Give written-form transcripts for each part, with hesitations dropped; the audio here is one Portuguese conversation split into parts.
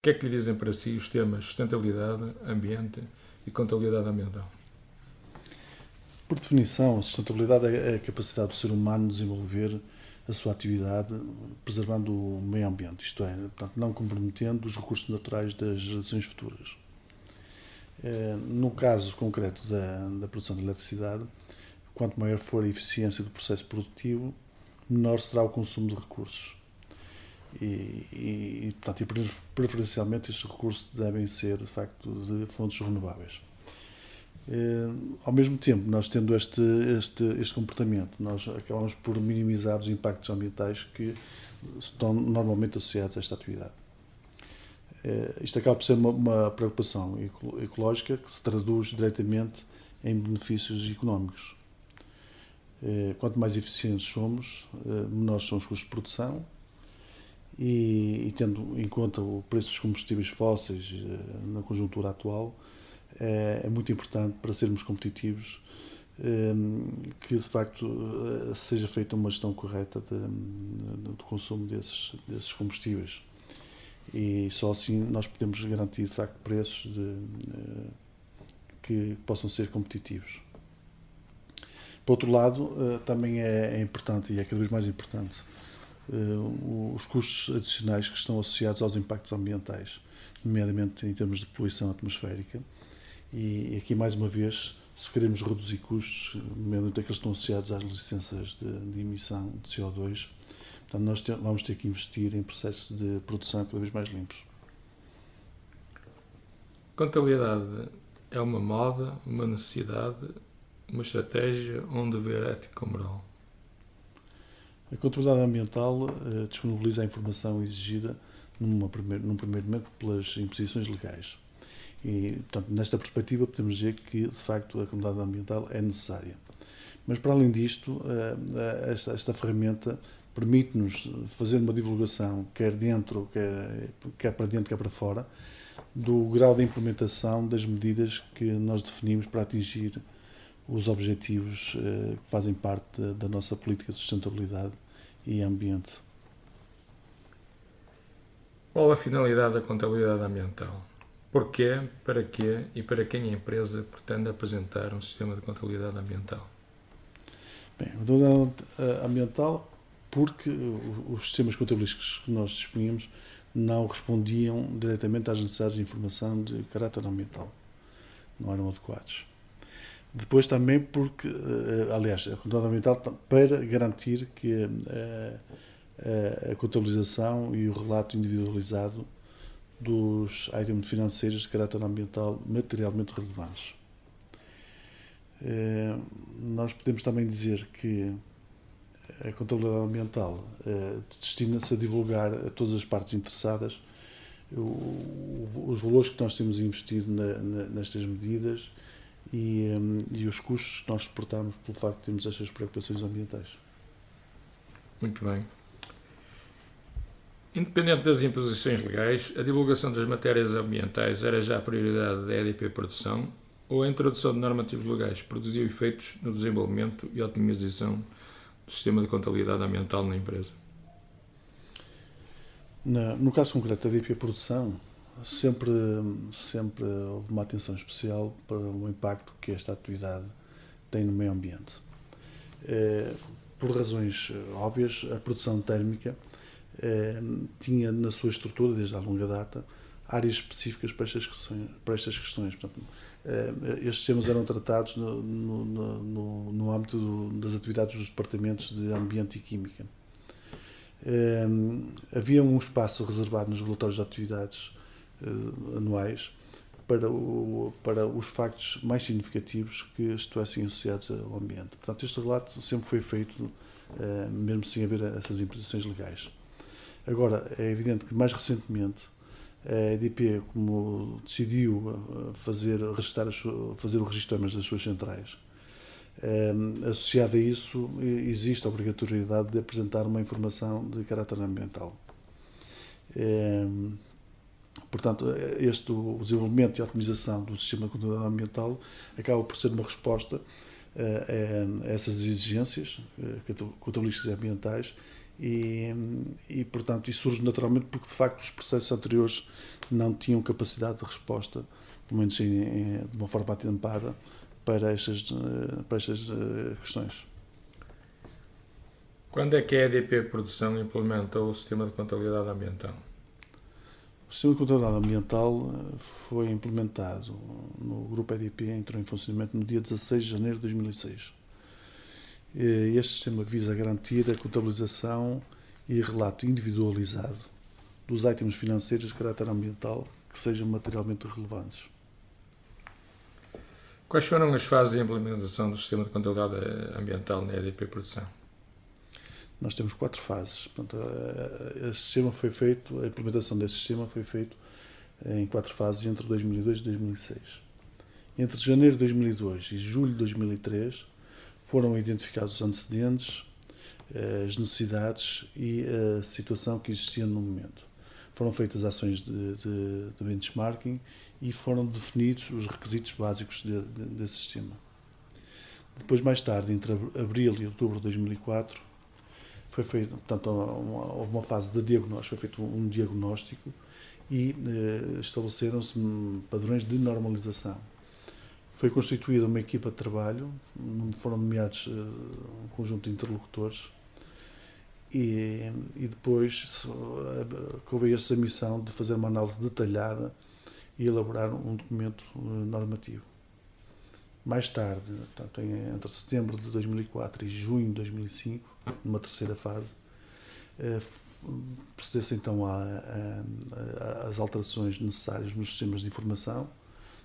que é que lhe dizem para si os temas sustentabilidade, ambiente e contabilidade ambiental? Por definição, a sustentabilidade é a capacidade do ser humano de desenvolver a sua atividade preservando o meio ambiente, isto é, portanto, não comprometendo os recursos naturais das gerações futuras. No caso concreto da produção de eletricidade, quanto maior for a eficiência do processo produtivo, menor será o consumo de recursos. Portanto, preferencialmente estes recursos devem ser, de facto, de fontes renováveis. Ao mesmo tempo, nós tendo este comportamento, nós acabamos por minimizar os impactos ambientais que estão normalmente associados a esta atividade. Isto acaba por ser uma preocupação ecológica que se traduz diretamente em benefícios económicos. Quanto mais eficientes somos, menores são os custos de produção e tendo em conta o preço dos combustíveis fósseis na conjuntura atual, é muito importante para sermos competitivos que de facto seja feita uma gestão correta do consumo desses combustíveis e só assim nós podemos garantir de facto preços que possam ser competitivos. Por outro lado, também é importante e é cada vez mais importante os custos adicionais que estão associados aos impactos ambientais, nomeadamente em termos de poluição atmosférica. E aqui, mais uma vez, se queremos reduzir custos, nomeadamente aqueles que estão associados às licenças de emissão de CO2, portanto, nós vamos ter que investir em processos de produção cada vez mais limpos. Contabilidade é uma moda, uma necessidade, uma estratégia ou um dever ético-moral? A contabilidade ambiental disponibiliza a informação exigida num primeiro momento pelas imposições legais. E, portanto, nesta perspectiva podemos dizer que, de facto, a contabilidade ambiental é necessária. Mas, para além disto, esta ferramenta permite-nos fazer uma divulgação, quer dentro, quer para dentro, quer para fora, do grau de implementação das medidas que nós definimos para atingir os objetivos que fazem parte da nossa política de sustentabilidade e ambiente. Qual a finalidade da contabilidade ambiental? Porquê, para quê e para quem a empresa pretende apresentar um sistema de contabilidade ambiental? Bem, a contabilidade ambiental, porque os sistemas contabilísticos que nós dispunhamos não respondiam diretamente às necessidades de informação de caráter ambiental. Não eram adequados. Depois também porque, aliás, a contabilidade ambiental para garantir que a contabilização e o relato individualizado dos items financeiros de caráter ambiental materialmente relevantes. Nós podemos também dizer que a contabilidade ambiental destina-se a divulgar a todas as partes interessadas os valores que nós temos investido nestas medidas e os custos que nós suportamos pelo facto de termos estas preocupações ambientais. Muito bem. Independente das imposições legais, a divulgação das matérias ambientais era já a prioridade da EDP Produção ou a introdução de normativos legais produziu efeitos no desenvolvimento e otimização do sistema de contabilidade ambiental na empresa? No caso concreto da EDP Produção, sempre houve uma atenção especial para o impacto que esta atividade tem no meio ambiente. Por razões óbvias, a produção térmica tinha na sua estrutura, desde há longa data, áreas específicas para estas questões. Portanto, estes temas eram tratados no âmbito das atividades dos departamentos de Ambiente e Química. Havia um espaço reservado nos relatórios de atividades anuais para os factos mais significativos que estivessem associados ao ambiente. Portanto, este relato sempre foi feito mesmo sem haver essas imposições legais. Agora, é evidente que mais recentemente a EDP, como decidiu fazer o registro das suas centrais, associado a isso existe a obrigatoriedade de apresentar uma informação de caráter ambiental. Portanto, o desenvolvimento e a otimização do sistema de contabilidade ambiental acaba por ser uma resposta a essas exigências contabilísticas e ambientais Portanto, isso surge naturalmente porque, de facto, os processos anteriores não tinham capacidade de resposta, pelo menos de uma forma atempada, para estas questões. Quando é que a EDP Produção implementou o sistema de contabilidade ambiental? O sistema de contabilidade ambiental foi implementado no Grupo EDP, entrou em funcionamento no dia 16 de janeiro de 2006. Este sistema visa garantir a contabilização e relato individualizado dos itens financeiros de caráter ambiental que sejam materialmente relevantes. Quais foram as fases de implementação do sistema de contabilidade ambiental na EDP Produção? Nós temos 4 fases. Portanto, a implementação desse sistema foi feita em 4 fases entre 2002 e 2006. Entre janeiro de 2002 e julho de 2003 foram identificados os antecedentes, as necessidades e a situação que existia no momento. Foram feitas ações de benchmarking e foram definidos os requisitos básicos desse sistema. Depois, mais tarde, entre abril e outubro de 2004, foi feito, portanto, houve uma fase de diagnóstico, foi feito um diagnóstico e estabeleceram-se padrões de normalização. Foi constituída uma equipa de trabalho, foram nomeados um conjunto de interlocutores e depois coube a essa missão de fazer uma análise detalhada e elaborar um documento normativo. Mais tarde, portanto, entre setembro de 2004 e junho de 2005, numa terceira fase, procedeu-se então às alterações necessárias nos sistemas de informação,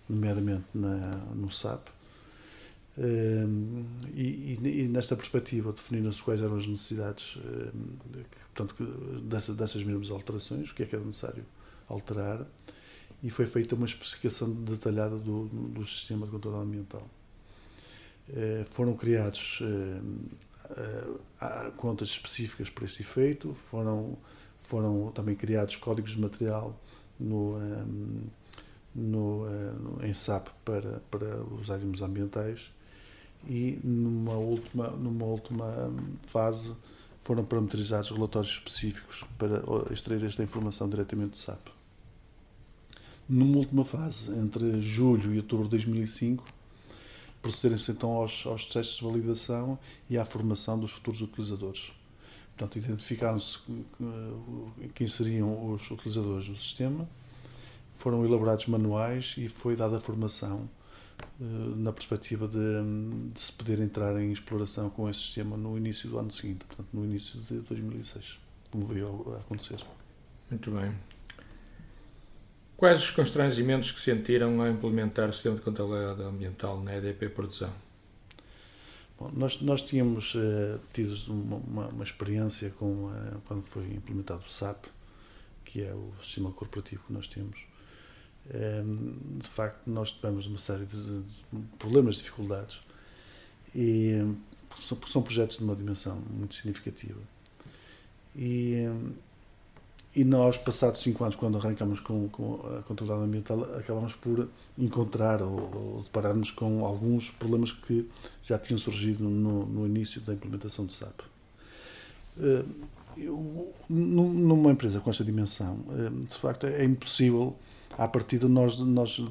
nomeadamente no SAP, e nesta perspectiva definiram-se quais eram as necessidades dessas mesmas alterações, o que é que era necessário alterar, e foi feita uma especificação detalhada do sistema de controle ambiental. Foram criados contas específicas para este efeito, foram também criados códigos de material em SAP para os itens ambientais e numa última fase foram parametrizados relatórios específicos para extrair esta informação diretamente de SAP. Numa última fase, entre julho e outubro de 2005, procederem-se então aos testes de validação e à formação dos futuros utilizadores. Portanto, identificaram-se quem seriam os utilizadores do sistema, foram elaborados manuais e foi dada a formação na perspectiva de se poder entrar em exploração com esse sistema no início do ano seguinte, portanto, no início de 2006, como veio a acontecer. Muito bem. Quais os constrangimentos que sentiram ao implementar o sistema de contabilidade ambiental na EDP Produção? Bom, nós tínhamos tido uma experiência quando foi implementado o SAP, que é o sistema corporativo que nós temos. De facto, nós tivemos uma série de problemas, dificuldades, porque são projetos de uma dimensão muito significativa. E nós, passados 5 anos, quando arrancamos com a contabilidade ambiental, acabamos por encontrar ou deparar-nos com alguns problemas que já tinham surgido no início da implementação do SAP. Numa empresa com esta dimensão, de facto, é impossível, à partida, nós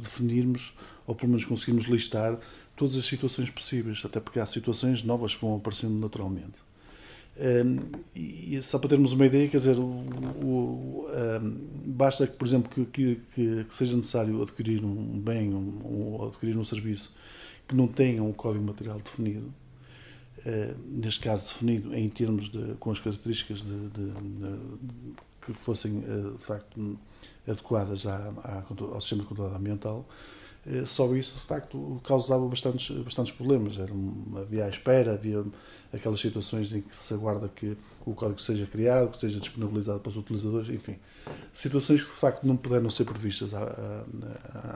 definirmos, ou pelo menos conseguirmos listar, todas as situações possíveis, até porque há situações novas que vão aparecendo naturalmente. E só para termos uma ideia, quer dizer, basta que, por exemplo, que seja necessário adquirir um bem ou adquirir um serviço que não tenha um código material definido, neste caso definido em termos com as características que fossem de facto adequadas ao sistema de controle ambiental. Só isso, de facto, causava bastantes problemas. Havia a espera, havia aquelas situações em que se aguarda que o código seja criado, que seja disponibilizado para os utilizadores, enfim. Situações que, de facto, não puderam ser previstas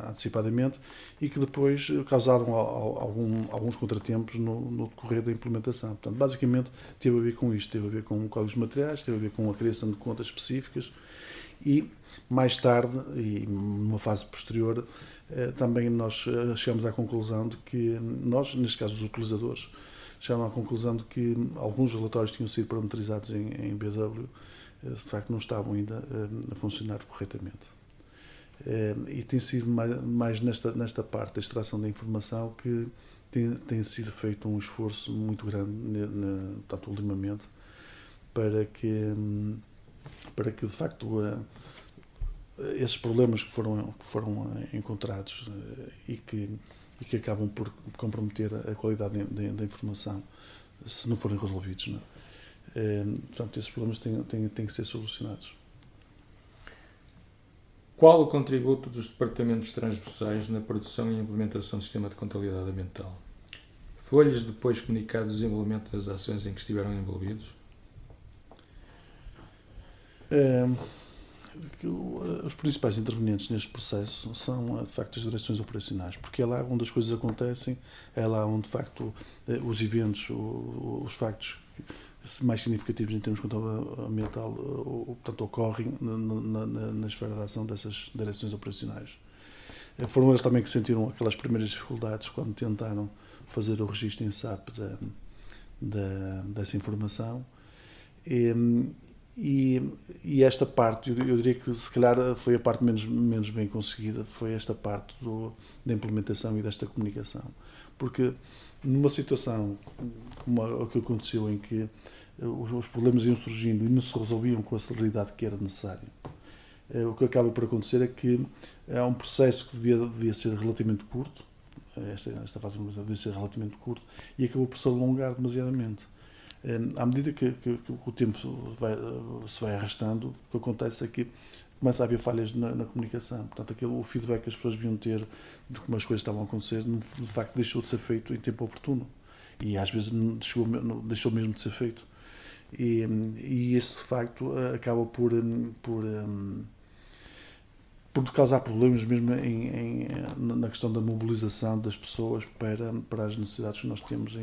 antecipadamente e que depois causaram alguns contratempos no decorrer da implementação. Portanto, basicamente, teve a ver com isto, teve a ver com códigos materiais, teve a ver com a criação de contas específicas e, mais tarde, e numa fase posterior, também nós chegamos à conclusão de que nós, neste caso os utilizadores, chegaram à conclusão de que alguns relatórios tinham sido parametrizados em BW, de facto não estavam ainda a funcionar corretamente. E tem sido mais nesta parte da extração da informação que tem sido feito um esforço muito grande, tanto ultimamente, para que de facto esses problemas que foram encontrados e que acabam por comprometer a qualidade da informação, se não forem resolvidos, não é? Portanto, esses problemas têm que ser solucionados. Qual o contributo dos departamentos transversais na produção e implementação do sistema de contabilidade ambiental? Foi-lhes depois comunicado o desenvolvimento das ações em que estiveram envolvidos? Os principais intervenientes neste processo são, de facto, as direções operacionais, porque é lá onde as coisas acontecem, é lá onde, de facto, os eventos, os factos mais significativos em termos de contabilidade ambiental, portanto, ocorrem na esfera de ação dessas direções operacionais. Foram eles também que sentiram aquelas primeiras dificuldades quando tentaram fazer o registro em SAP dessa informação. E esta parte, eu diria que se calhar foi a parte menos bem conseguida, foi esta parte da implementação e desta comunicação. Porque numa situação como a que aconteceu, em que os problemas iam surgindo e não se resolviam com a celeridade que era necessária, o que acaba por acontecer é que é um processo que devia ser relativamente curto, esta fase devia ser relativamente curto, e acabou por se alongar demasiadamente. À medida que o tempo se vai arrastando, o que acontece é que começa a haver falhas na comunicação. Portanto, o feedback que as pessoas deviam ter de como as coisas estavam a acontecer, de facto, deixou de ser feito em tempo oportuno. E às vezes deixou mesmo de ser feito. E isso, de facto, acaba por causar problemas mesmo na questão da mobilização das pessoas para as necessidades que nós temos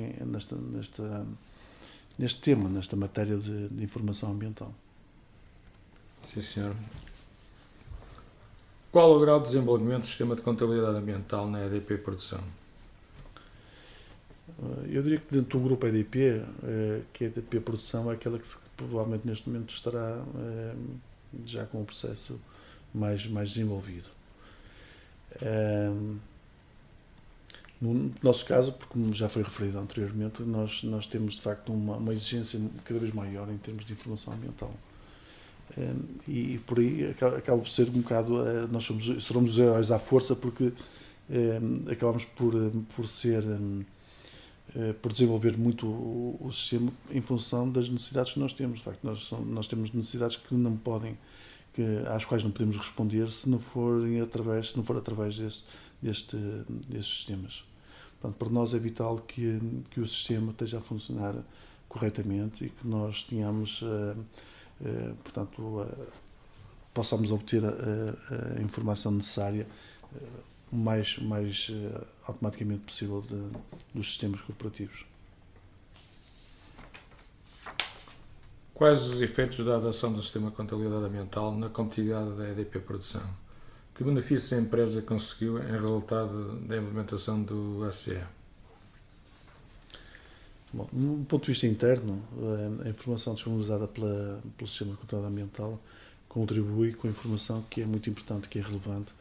neste tema, nesta matéria de informação ambiental. Sim, senhor. Qual o grau de desenvolvimento do sistema de contabilidade ambiental na EDP Produção? Eu diria que dentro do grupo EDP, que a EDP Produção é aquela que provavelmente neste momento estará já com o processo mais desenvolvido. No nosso caso, porque como já foi referido anteriormente, nós temos de facto uma exigência cada vez maior em termos de informação ambiental. E por aí acaba por ser um bocado, nós seremos heróis à força, porque acabamos por desenvolver muito o sistema em função das necessidades que nós temos. De facto, nós temos necessidades que não podem, às quais não podemos responder se não for através destes sistemas. Portanto, para nós é vital que o sistema esteja a funcionar corretamente e que nós tenhamos, possamos obter a informação necessária o mais automaticamente possível dos sistemas corporativos. Quais os efeitos da adoção do sistema de contabilidade ambiental na competitividade da EDP Produção? Que benefícios a empresa conseguiu em resultado da implementação do ACE? Bom, do ponto de vista interno, a informação disponibilizada pelo sistema de contabilidade ambiental contribui com a informação que é muito importante, que é relevante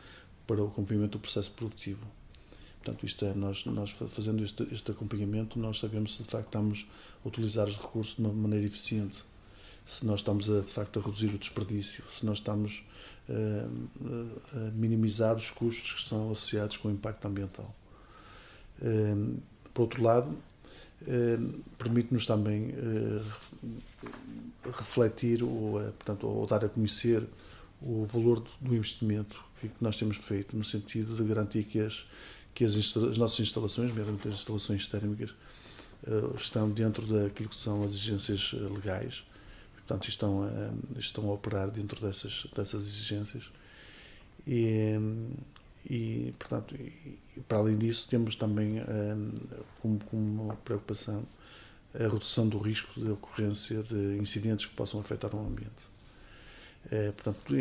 para o acompanhamento do processo produtivo. Portanto, isto é, nós fazendo este acompanhamento, nós sabemos se de facto estamos a utilizar os recursos de uma maneira eficiente, se nós estamos de facto a reduzir o desperdício, se nós estamos a minimizar os custos que estão associados com o impacto ambiental. Por outro lado, permite-nos também refletir ou dar a conhecer o valor do investimento que nós temos feito, no sentido de garantir que as nossas instalações, mesmo as instalações térmicas, estão dentro daquilo que são as exigências legais. Portanto, estão a operar dentro dessas exigências. E, portanto, para além disso, temos também como preocupação a redução do risco de ocorrência de incidentes que possam afetar o ambiente. Portanto,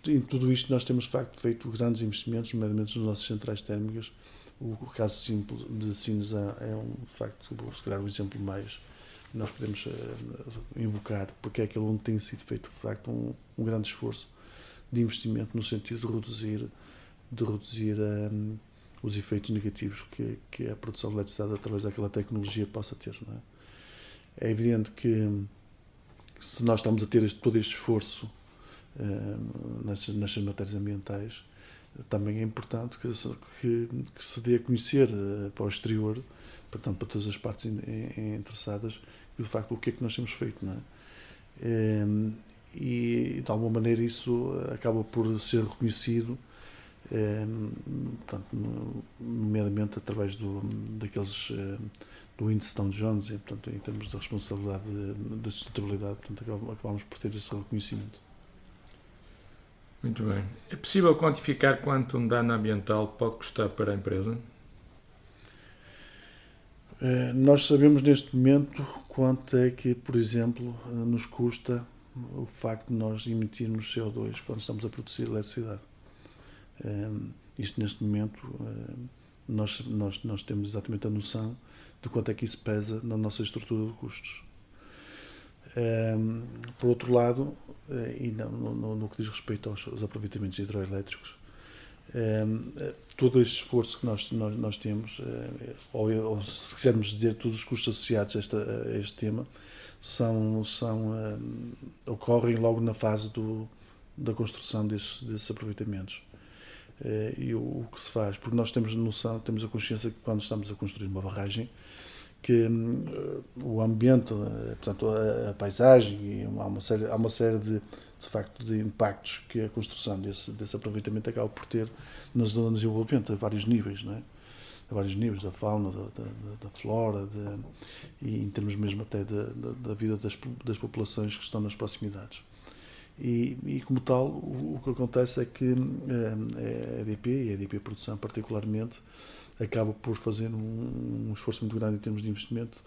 em tudo isto nós temos de facto feito grandes investimentos, nomeadamente nas nossas centrais térmicas. O caso simples de Sines é de facto, se calhar, o exemplo mais nós podemos invocar, porque é aquele onde tem sido feito de facto um grande esforço de investimento no sentido de reduzir os efeitos negativos que a produção de eletricidade através daquela tecnologia possa ter. Não é? É evidente que se nós estamos a ter todo este esforço nas matérias ambientais, também é importante que se dê a conhecer para o exterior, portanto, para todas as partes interessadas, que de facto o que é que nós temos feito. Não é? E de alguma maneira isso acaba por ser reconhecido, portanto, nomeadamente através do índice Dow Jones, e, portanto, em termos de responsabilidade de sustentabilidade, portanto, acabamos por ter esse reconhecimento. Muito bem. É possível quantificar quanto um dano ambiental pode custar para a empresa? Nós sabemos neste momento quanto é que, por exemplo, nos custa o facto de nós emitirmos CO2 quando estamos a produzir eletricidade. Isto neste momento nós temos exatamente a noção de quanto é que isso pesa na nossa estrutura de custos. Por outro lado, e no que diz respeito aos aproveitamentos hidroelétricos, todo este esforço que nós temos, ou se quisermos dizer todos os custos associados a este tema, ocorrem logo na fase da construção desses aproveitamentos. E o que se faz, porque nós temos a consciência que quando estamos a construir uma barragem, que o ambiente, portanto a paisagem, e há uma série de facto de impactos que a construção desse aproveitamento acaba por ter na zona de desenvolvimento a vários níveis, não é? A vários níveis da fauna, da flora, e em termos mesmo até da vida das populações que estão nas proximidades. E como tal, o que acontece é que a EDP, e a EDP Produção particularmente, acaba por fazer um esforço muito grande em termos de investimento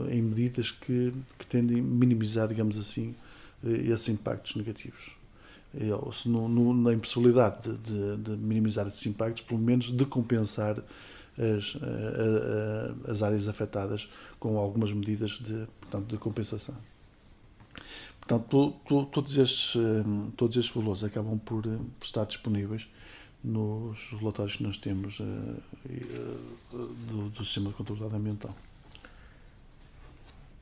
em medidas que tendem a minimizar, digamos assim, esses impactos negativos. Na impossibilidade de minimizar esses impactos, pelo menos de compensar as áreas afetadas com algumas medidas de compensação. Portanto, todos estes valores acabam por estar disponíveis nos relatórios que nós temos do Sistema de Contabilidade Ambiental.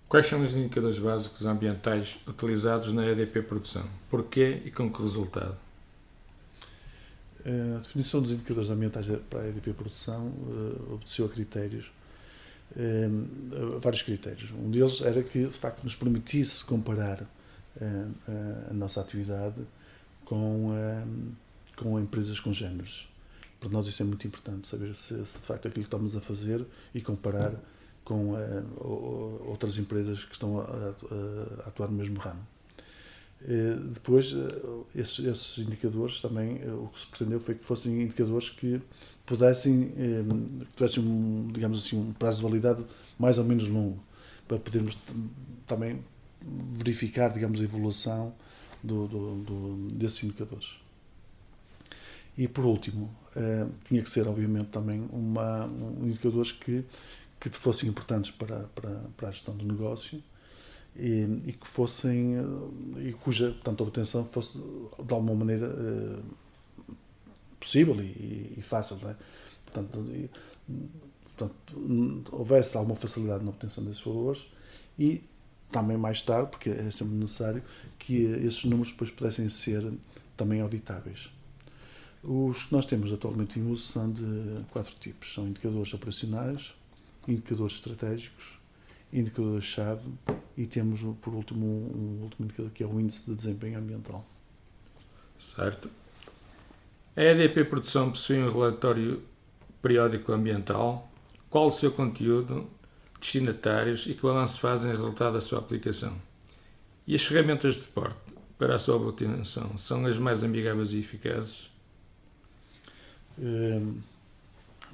Quais são os indicadores básicos ambientais utilizados na EDP Produção? Porquê e com que resultado? A definição dos indicadores ambientais para a EDP Produção obedeceu a critérios, vários critérios. Um deles era que, de facto, nos permitisse comparar a nossa atividade com empresas congêneres. Para nós isso é muito importante, saber se de facto aquilo que estamos a fazer e comparar com outras empresas que estão a atuar no mesmo ramo. Depois, esses indicadores também, o que se pretendeu foi que fossem indicadores que tivessem digamos assim, um prazo de validade mais ou menos longo, para podermos também verificar, digamos, a evolução desses indicadores. E, por último, tinha que ser, obviamente, também indicadores que fossem importantes para a gestão do negócio e que fossem, e cuja, portanto, a obtenção fosse, de alguma maneira, possível e fácil, não é? Portanto, houvesse alguma facilidade na obtenção desses valores e também mais tarde, porque é sempre necessário, que esses números depois pudessem ser também auditáveis. Os que nós temos atualmente em uso são de 4 tipos. São indicadores operacionais, indicadores estratégicos, indicadores-chave e temos, por último, um último indicador que é o índice de desempenho ambiental. Certo. A EDP Produção possui um relatório periódico ambiental. Qual o seu conteúdo, destinatários e que balanço fazem resultado da sua aplicação? E as ferramentas de suporte para a sua obtenção são as mais amigáveis e eficazes?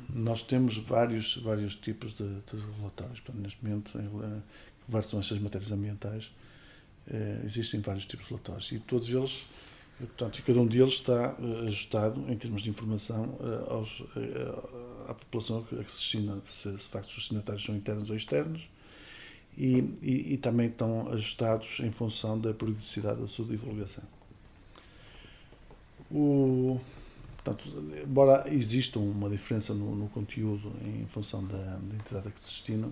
Nós temos vários tipos de relatórios. Portanto, neste momento, que versam estas matérias ambientais, Existem vários tipos de relatórios e todos eles, portanto, cada um deles está ajustado em termos de informação à população a que se destina, se de facto os destinatários são internos ou externos, e também estão ajustados em função da periodicidade da sua divulgação. Portanto, embora exista uma diferença no conteúdo em função da entidade a que se destina,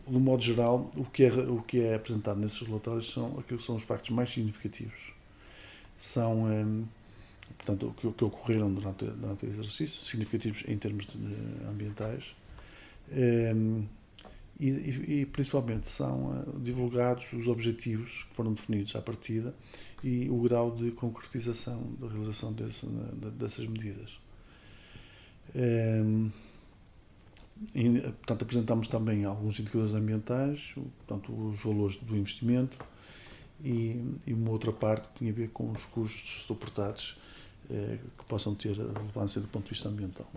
de modo geral, o que é apresentado nesses relatórios são aqueles que são os factos mais significativos. São, portanto, o que ocorreram durante o exercício, significativos em termos ambientais, e principalmente são divulgados os objetivos que foram definidos à partida e o grau de concretização da realização dessas medidas. Portanto, apresentamos também alguns indicadores ambientais, portanto, os valores do investimento e uma outra parte que tinha a ver com os custos suportados que possam ter relevância do ponto de vista ambiental.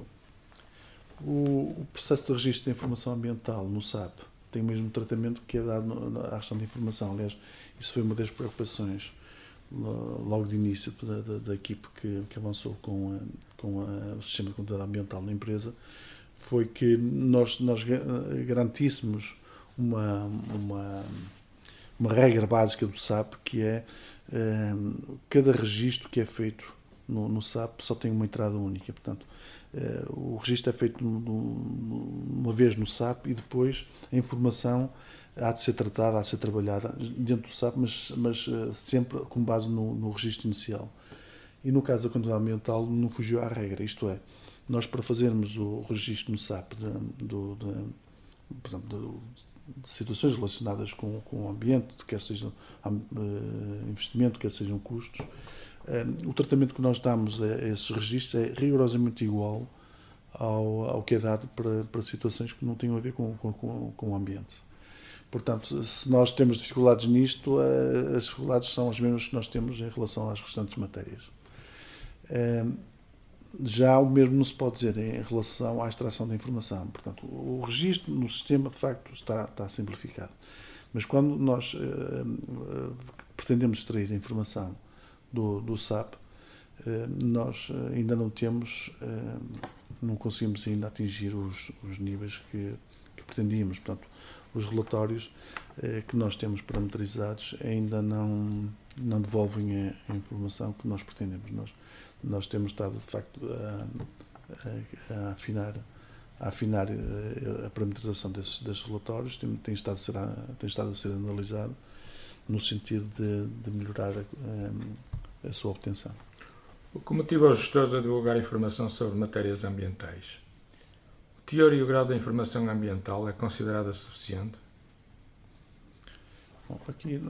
O processo de registro de informação ambiental no SAP tem o mesmo tratamento que é dado à questão de informação. Aliás, isso foi uma das preocupações logo de início da equipe que avançou com o sistema de contabilidade ambiental na empresa, foi que nós garantíssemos uma regra básica do SAP, que é cada registro que é feito no SAP só tem uma entrada única. Portanto, o registro é feito uma vez no SAP e depois a informação há de ser tratada, há de ser trabalhada dentro do SAP, mas sempre com base no registro inicial. E no caso da contabilidade ambiental não fugiu à regra, isto é, nós para fazermos o registro no SAP por exemplo, de situações relacionadas com o ambiente, quer seja investimento, quer sejam custos, o tratamento que nós damos a esses registros é rigorosamente igual ao que é dado para situações que não têm a ver com o ambiente. Portanto, se nós temos dificuldades nisto, as dificuldades são as mesmas que nós temos em relação às restantes matérias. Já o mesmo não se pode dizer em relação à extração da informação. Portanto, o registro no sistema, de facto, está simplificado. Mas quando nós pretendemos extrair a informação do SAP, nós ainda não conseguimos ainda atingir os níveis que pretendíamos. Portanto, os relatórios que nós temos parametrizados ainda não devolvem a informação que nós pretendemos. Nós temos estado, de facto, a afinar a parametrização desses relatórios, tem estado a ser analisado no sentido de melhorar a sua obtenção. O que motiva os gestores a divulgar informação sobre matérias ambientais? O teor e o grau da informação ambiental é considerada suficiente? Bom, aqui,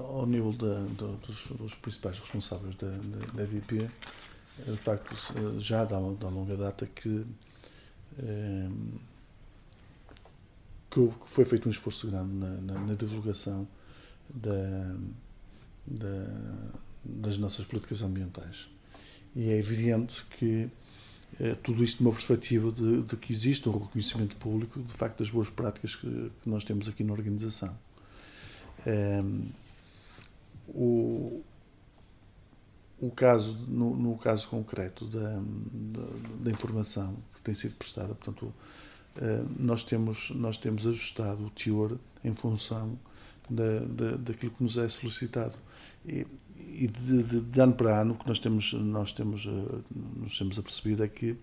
ao nível dos principais responsáveis da EDP, de facto, já dá longa data que foi feito um esforço grande na divulgação das nossas políticas ambientais. E é evidente que tudo isto de uma perspectiva de que existe um reconhecimento público, de facto, das boas práticas que nós temos aqui na organização. No caso concreto da informação que tem sido prestada, portanto, nós temos ajustado o teor em função daquilo que nos é solicitado. E de ano para ano, o que nós temos apercebido é que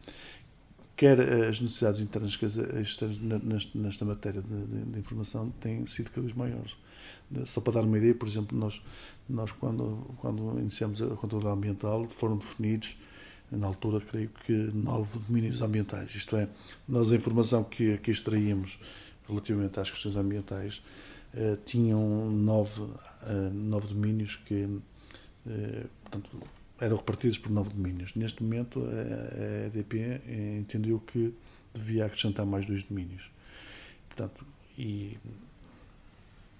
quer as necessidades internas que as externas nesta matéria de informação têm sido cada vez maiores. Só para dar uma ideia, por exemplo, nós quando iniciamos a contabilidade ambiental, foram definidos, na altura, creio que 9 domínios ambientais. Isto é, nós a informação que extraímos relativamente às questões ambientais tinham 9 domínios que, portanto, eram repartidos por 9 domínios. Neste momento, a EDP entendeu que devia acrescentar mais 2 domínios. Portanto, e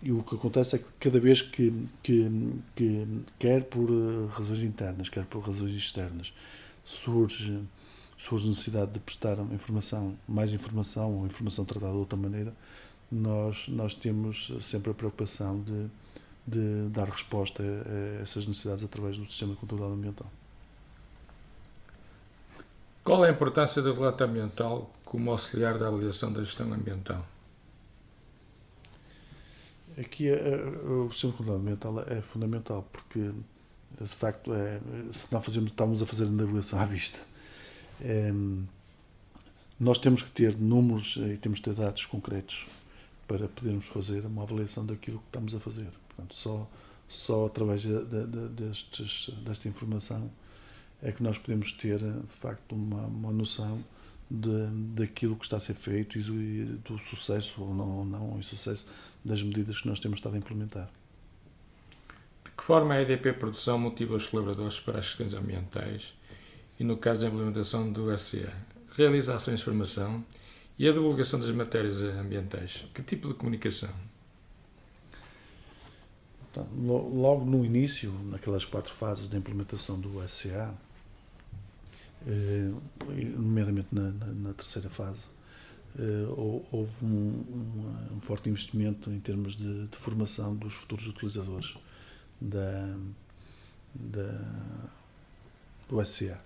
o que acontece é que cada vez que quer por razões internas, quer por razões externas, surge necessidade de prestar mais informação ou informação tratada de outra maneira, nós temos sempre a preocupação de dar resposta a essas necessidades através do sistema de contabilidade ambiental. Qual é a importância do relato ambiental como auxiliar da avaliação da gestão ambiental? Aqui o sistema de contabilidade ambiental é fundamental, porque de facto se não estamos a fazer a navegação à vista. Nós temos que ter números e temos que ter dados concretos para podermos fazer uma avaliação daquilo que estamos a fazer. Portanto, só através desta informação é que nós podemos ter, de facto, uma noção daquilo que está a ser feito e do sucesso ou não insucesso das medidas que nós temos estado a implementar. De que forma a EDP Produção motiva os colaboradores para as questões ambientais e, no caso da implementação do SCA, realiza ações de formação e a divulgação das matérias ambientais? Que tipo de comunicação? Então, logo no início, naquelas 4 fases da implementação do SCA, nomeadamente na terceira fase, houve um forte investimento em termos de formação dos futuros utilizadores do SCA.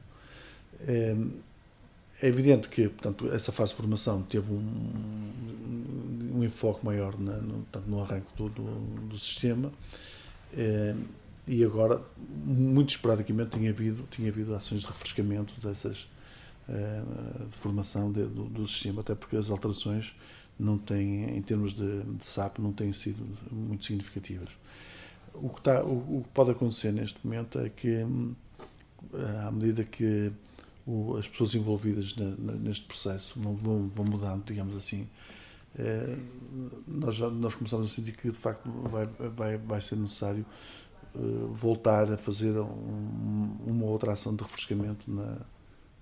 É evidente que, portanto, essa fase de formação teve um enfoque maior no arranque do sistema, e agora, muito esporadicamente, tinha havido ações de refrescamento dessas de formação do sistema, até porque as alterações não têm, em termos de SAP, não têm sido muito significativas. O que pode acontecer neste momento é que, à medida que as pessoas envolvidas neste processo vão mudando, digamos assim, nós começamos a sentir que, de facto, vai ser necessário voltar a fazer uma outra ação de refrescamento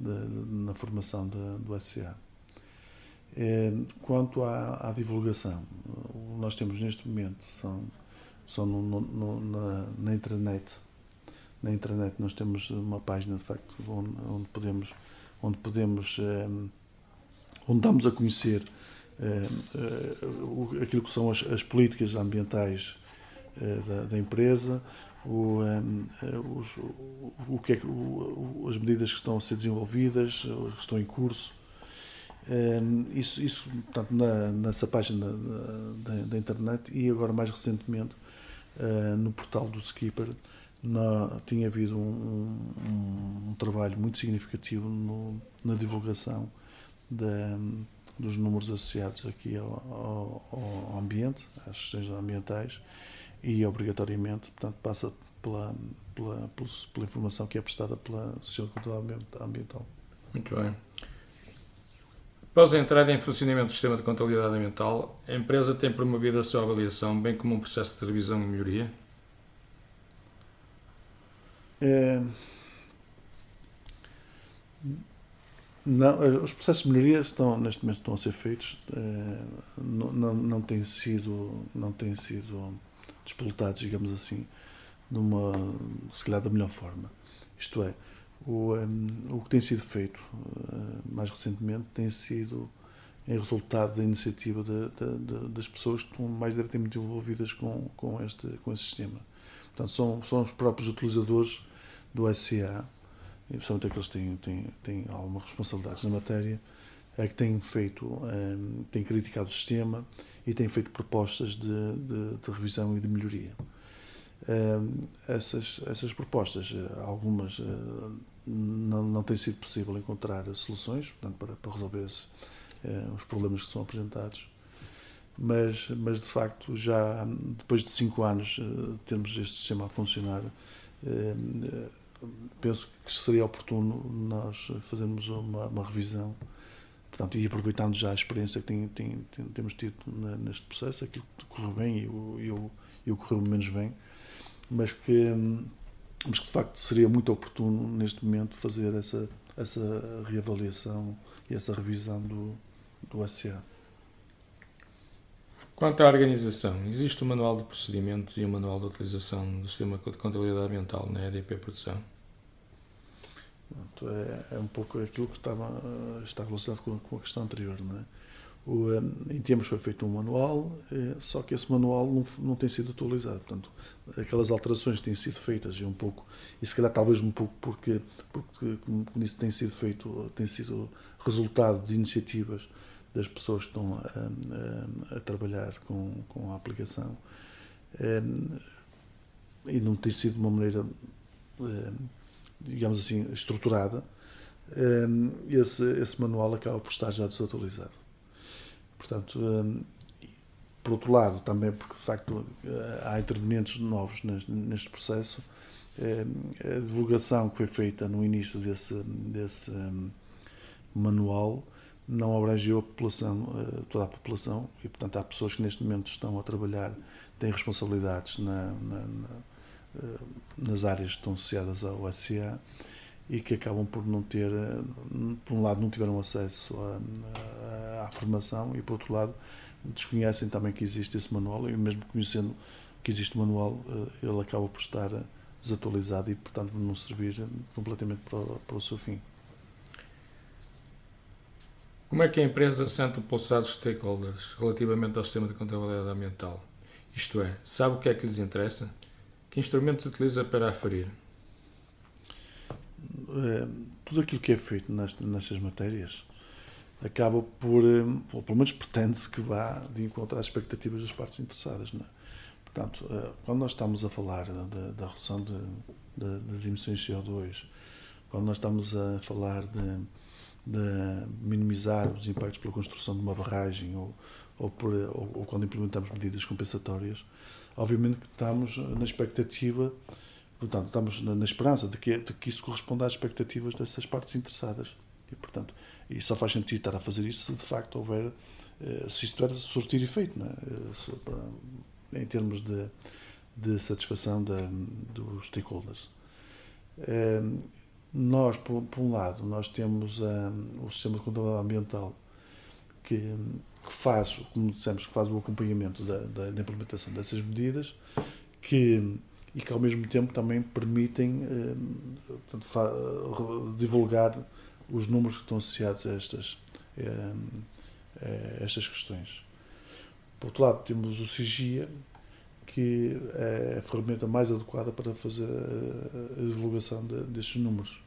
na formação do SCA. Quanto à divulgação, nós temos neste momento, são na intranet. Na intranet nós temos uma página, de facto, onde damos a conhecer aquilo que são as políticas ambientais da empresa, as medidas que estão a ser desenvolvidas, que estão em curso. Isso portanto, nessa página da internet, e agora mais recentemente no portal do Skipper tinha havido um trabalho muito significativo na divulgação dos números associados aqui ao ambiente, às questões ambientais, e obrigatoriamente, portanto, passa pela informação que é prestada pela Sociedade de Contabilidade Ambiental. Muito bem. Após a entrada em funcionamento do sistema de contabilidade ambiental, a empresa tem promovido a sua avaliação, bem como um processo de revisão e melhoria? Não, os processos de melhoria neste momento estão a ser feitos, não têm sido despoletados, digamos assim, se calhar da melhor forma. Isto é, o que tem sido feito mais recentemente tem sido em resultado da iniciativa das pessoas que estão mais diretamente envolvidas com esse sistema. Portanto, são os próprios utilizadores do SCA, e principalmente aqueles que têm alguma responsabilidade na matéria, é que têm criticado o sistema e têm feito propostas de revisão e de melhoria. Essas propostas, algumas não tem sido possível encontrar soluções, portanto, para resolver os problemas que são apresentados, mas de facto, já depois de 5 anos termos este sistema a funcionar, penso que seria oportuno nós fazermos uma revisão, portanto, e aproveitando já a experiência que temos tido neste processo, aquilo que correu bem e o correu menos bem, mas que de facto seria muito oportuno neste momento fazer essa reavaliação e essa revisão do SCA. Quanto à organização, existe um manual de procedimentos e um manual de utilização do sistema de contabilidade ambiental na EDP Produção? É um pouco aquilo que está relacionado com a questão anterior, não é? Em termos foi feito um manual, só que esse manual não tem sido atualizado. Portanto, aquelas alterações que têm sido feitas e se calhar talvez um pouco porque como isso tem sido feito, tem sido resultado de iniciativas das pessoas que estão a trabalhar com a aplicação, e não tem sido de uma maneira, digamos assim, estruturada, esse manual acaba por estar já desatualizado. Portanto, por outro lado, também porque de facto há intervenientes novos neste processo, a divulgação que foi feita no início desse manual não abrangeu a população, toda a população, e portanto há pessoas que neste momento estão a trabalhar, têm responsabilidades nas áreas que estão associadas ao SCA e que acabam por não ter, por um lado não tiveram acesso à formação e por outro lado desconhecem também que existe esse manual, e mesmo conhecendo que existe o manual, ele acaba por estar desatualizado e portanto não servir completamente para o seu fim. Como é que a empresa sente o pulsar dos stakeholders relativamente ao sistema de contabilidade ambiental? Isto é, sabe o que é que lhes interessa? Que instrumentos utiliza para aferir? Tudo aquilo que é feito nestas matérias acaba por, ou pelo menos pretende-se que vá de encontro às expectativas das partes interessadas, não é? Portanto, quando nós estamos a falar da redução das emissões de CO2, quando nós estamos a falar de minimizar os impactos pela construção de uma barragem ou quando implementamos medidas compensatórias, obviamente que estamos na expectativa, portanto, estamos na esperança de que isso corresponda às expectativas dessas partes interessadas. E, portanto, só faz sentido estar a fazer isso se de facto houver, se isso tiver a surtir efeito, não é? Em termos de satisfação dos stakeholders. Nós, por um lado, nós temos o sistema de contabilidade ambiental que faz, como dissemos, que faz o acompanhamento da implementação dessas medidas e que ao mesmo tempo também permitem portanto, divulgar os números que estão associados a estas questões. Por outro lado, temos o SIGIA, que é a ferramenta mais adequada para fazer a divulgação destes números.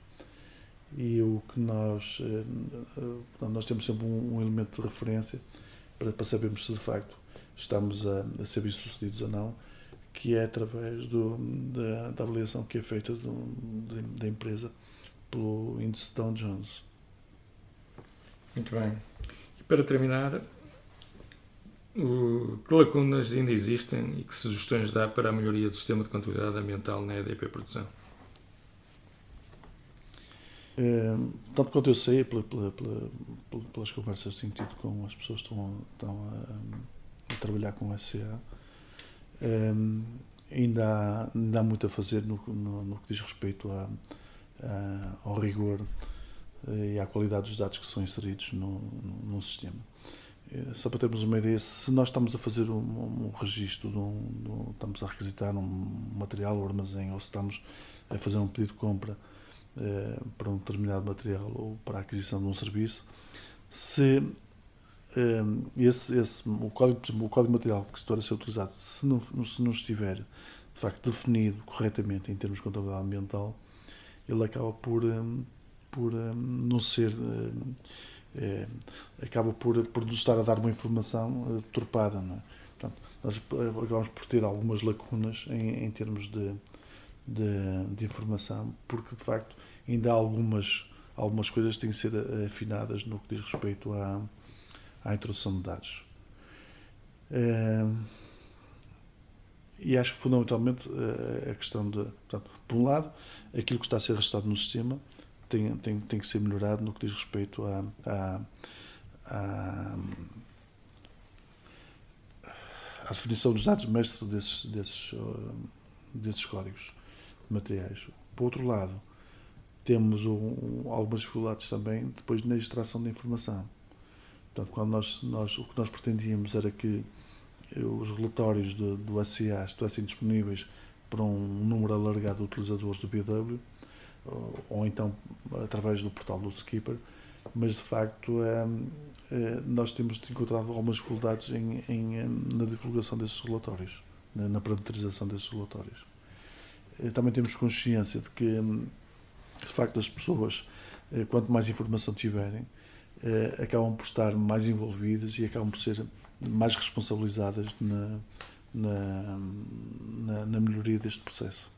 E o que nós temos sempre um elemento de referência para sabermos se de facto estamos a ser bem-sucedidos ou não, que é através da avaliação que é feita da empresa pelo índice Dow Jones. Muito bem. E para terminar, que lacunas ainda existem e que sugestões dá para a melhoria do sistema de contabilidade ambiental na EDP Produção? Tanto quanto eu sei, pelas conversas que tenho tido com as pessoas que estão a trabalhar com o SCA, ainda há muito a fazer no que diz respeito ao rigor e à qualidade dos dados que são inseridos no sistema. Só para termos uma ideia, se nós estamos a fazer um registro, estamos a requisitar um material ou armazém, ou se estamos a fazer um pedido de compra para um determinado material ou para a aquisição de um serviço, se o código material que estiver a ser utilizado, se não estiver de facto definido corretamente em termos de contabilidade ambiental, ele acaba por não ser, acaba por nos estar a dar uma informação deturpada, não é? Portanto, nós acabamos por ter algumas lacunas em termos de informação, porque de facto ainda há algumas coisas que têm que ser afinadas no que diz respeito à introdução de dados. E acho que fundamentalmente a questão portanto, por um lado, aquilo que está a ser registrado no sistema tem que ser melhorado no que diz respeito à definição dos dados mestres desses códigos materiais. Por outro lado, temos algumas dificuldades também depois na extração da informação. Portanto, quando o que nós pretendíamos era que os relatórios do SCA estivessem disponíveis para um número alargado de utilizadores do BW, ou então através do portal do Skipper, mas de facto nós temos encontrado algumas dificuldades na divulgação desses relatórios, na parametrização desses relatórios. Também temos consciência de que, de facto, as pessoas, quanto mais informação tiverem, acabam por estar mais envolvidas e acabam por ser mais responsabilizadas na melhoria deste processo.